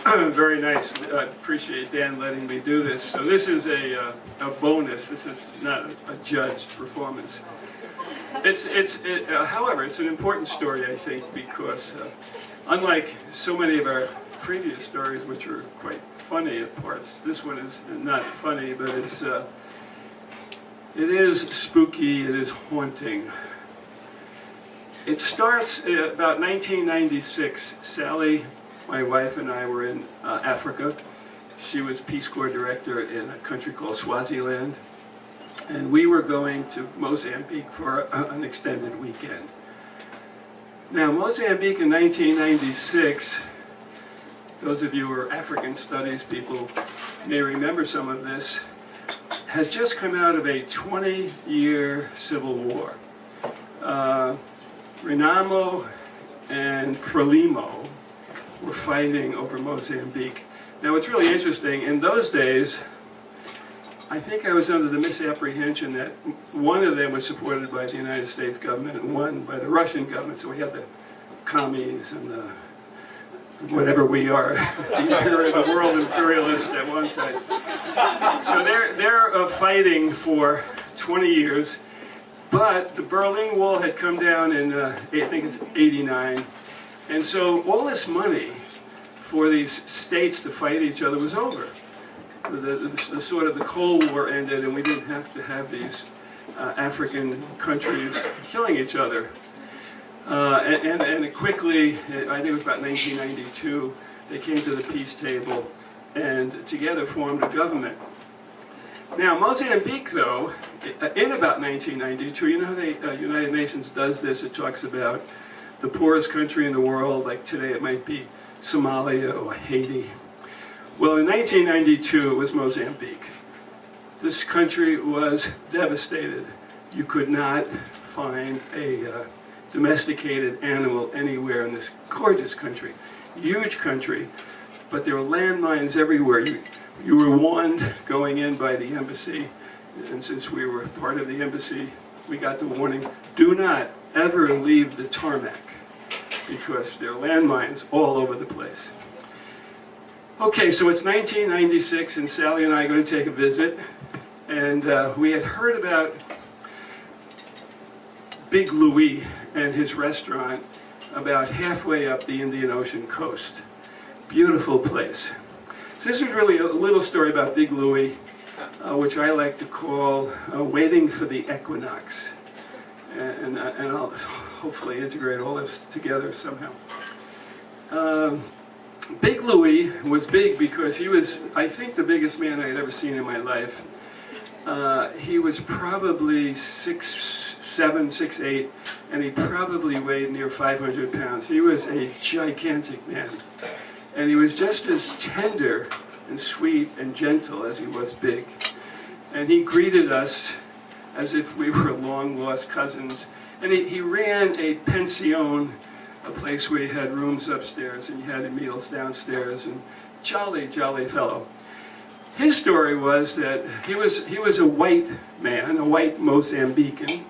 Very nice. I appreciate Dan letting me do this. So this is a bonus. This is not a judged performance. However, it's an important story, I think, because unlike so many of our previous stories, which are quite funny at parts, this one is not funny, but it is spooky. It is haunting. It starts about 1996. Sally, my wife, and I were in Africa. She was Peace Corps director in a country called Swaziland. And we were going to Mozambique for an extended weekend. Now, Mozambique in 1996, those of you who are African studies people may remember some of this, has just come out of a 20-year civil war. Renamo and Frelimo were fighting over Mozambique. Now, what's really interesting, in those days, I think I was under the misapprehension that one of them was supported by the United States government and one by the Russian government. So we had the commies and the whatever we are, the world imperialists at one side. So they're fighting for 20 years, but the Berlin Wall had come down in, I think it's 89, and so all this money for these states to fight each other was over. The sort of the Cold War ended, and we didn't have to have these African countries killing each other. And quickly, I think it was about 1992, they came to the peace table and together formed a government. Now, Mozambique, though, in about 1992, you know how the United Nations does this? It talks about the poorest country in the world, like today it might be Somalia or Haiti. Well, in 1992, it was Mozambique. This country was devastated. You could not find a domesticated animal anywhere in this gorgeous country. Huge country, but there were landmines everywhere. You were warned going in by the embassy, and since we were part of the embassy, we got the warning, do not ever leave the tarmac, because there are landmines all over the place. Okay, so it's 1996, and Sally and I are going to take a visit, and we had heard about Big Louis and his restaurant about halfway up the Indian Ocean coast. Beautiful place. So this is really a little story about Big Louis, which I like to call Waiting for the Equinox. And I'll hopefully integrate all this together somehow. Big Louis was big because he was, I think, the biggest man I had ever seen in my life. He was probably 6'7", 6'8", and he probably weighed near 500 pounds. He was a gigantic man. And he was just as tender and sweet and gentle as he was big. And he greeted us as if we were long-lost cousins. And he ran a pension, a place where you had rooms upstairs and you had meals downstairs, and jolly, jolly fellow. His story was that he was a white man, a white Mozambican,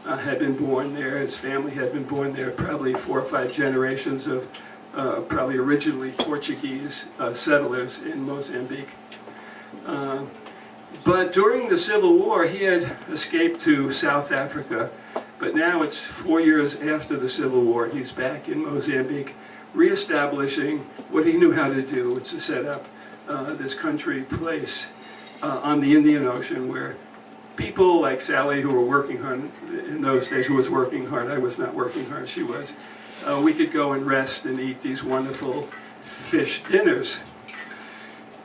had been born there. His family had been born there, probably 4 or 5 generations of probably originally Portuguese settlers in Mozambique. But during the Civil War, he had escaped to South Africa. But now it's 4 years after the Civil War. He's back in Mozambique, reestablishing what he knew how to do, which is to set up this country place on the Indian Ocean where people like Sally, who were working hard in those days, who was working hard, I was not working hard, she was, we could go and rest and eat these wonderful fish dinners.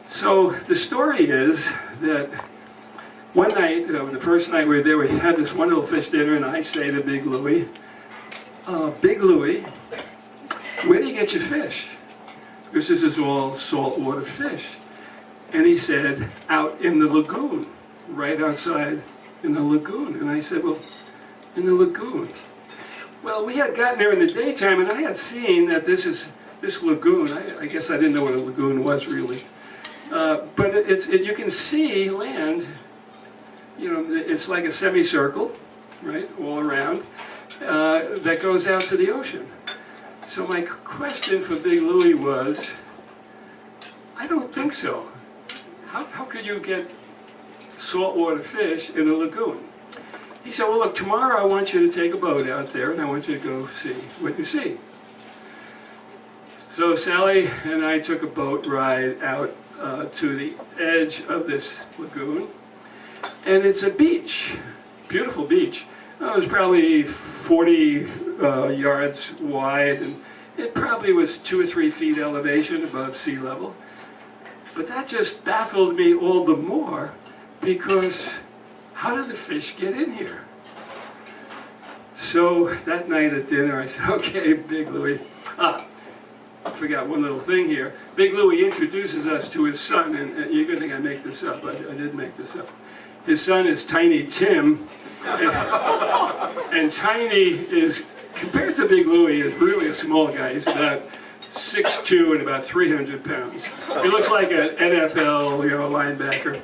So the story is that one night, the first night we were there, we had this wonderful fish dinner, and I say to Big Louis, Big Louis, where do you get your fish? Because this is all saltwater fish. And he said, out in the lagoon, right outside in the lagoon. And I said, well, in the lagoon. Well, we had gotten there in the daytime, and I had seen that this lagoon, I guess I didn't know what a lagoon was really. But you can see land. You know, it's like a semicircle, right, all around, that goes out to the ocean. So my question for Big Louis was, I don't think so. How could you get saltwater fish in a lagoon? He said, well, look, tomorrow I want you to take a boat out there and I want you to go see what you see. So Sally and I took a boat ride out to the edge of this lagoon, and it's a beach, beautiful beach. It was probably 40 yards wide, and it probably was 2 or 3 feet elevation above sea level. But that just baffled me all the more, because how did the fish get in here? So that night at dinner I said, okay, Big Louie, I forgot one little thing here. Big Louie introduces us to his son, and you're going to think I make this up. I did make this up. His son is Tiny Tim, and Tiny is, compared to Big Louie, is really a small guy. He's about 6'2" and about 300 pounds. He looks like an NFL, linebacker.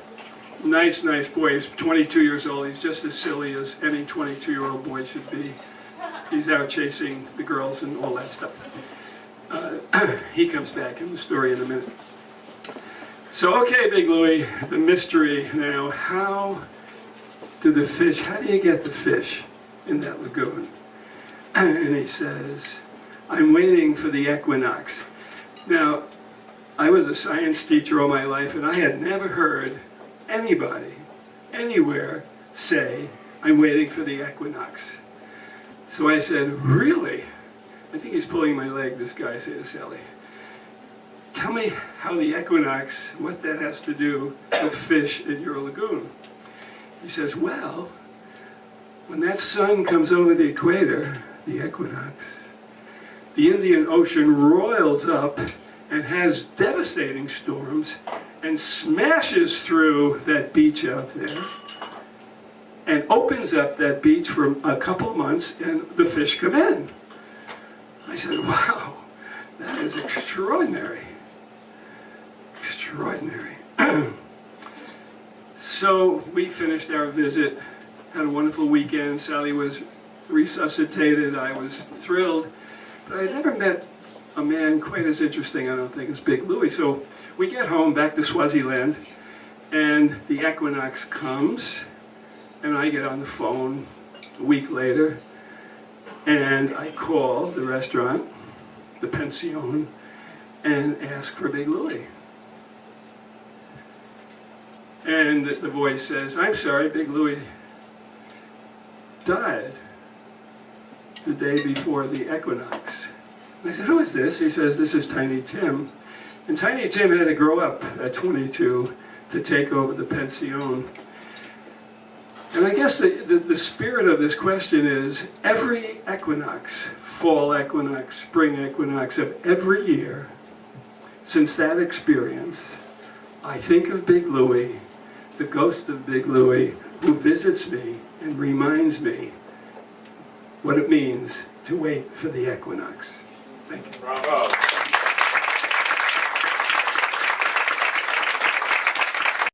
Nice boy. He's 22 years old. He's just as silly as any 22-year-old boy should be. He's out chasing the girls and all that stuff. He comes back in the story in a minute. So, okay, Big Louie, the mystery now. How do you get the fish in that lagoon? And he says, I'm waiting for the equinox. Now, I was a science teacher all my life, and I had never heard anybody, anywhere, say, I'm waiting for the equinox. So I said, really? I think he's pulling my leg, this guy, said to Sally. Tell me how the equinox, what that has to do with fish in your lagoon. He says, well, when that sun comes over the equator, the equinox, the Indian Ocean roils up and has devastating storms and smashes through that beach out there and opens up that beach for a couple months, and the fish come in. I said, wow, that is extraordinary. Extraordinary. So we finished our visit, had a wonderful weekend. Sally was resuscitated. I was thrilled. But I had never met a man quite as interesting, I don't think, as Big Louie. So we get home, back to Swaziland, and the equinox comes, and I get on the phone a week later, and I call the restaurant, the pension, and ask for Big Louie. And the voice says, I'm sorry, Big Louie died the day before the equinox. And I said, who is this? He says, this is Tiny Tim. And Tiny Tim had to grow up at 22 to take over the pension. And I guess the spirit of this question is, every equinox, fall equinox, spring equinox of every year, since that experience, I think of Big Louie, the ghost of Big Louie, who visits me and reminds me what it means to wait for the equinox. Thank you. Bravo.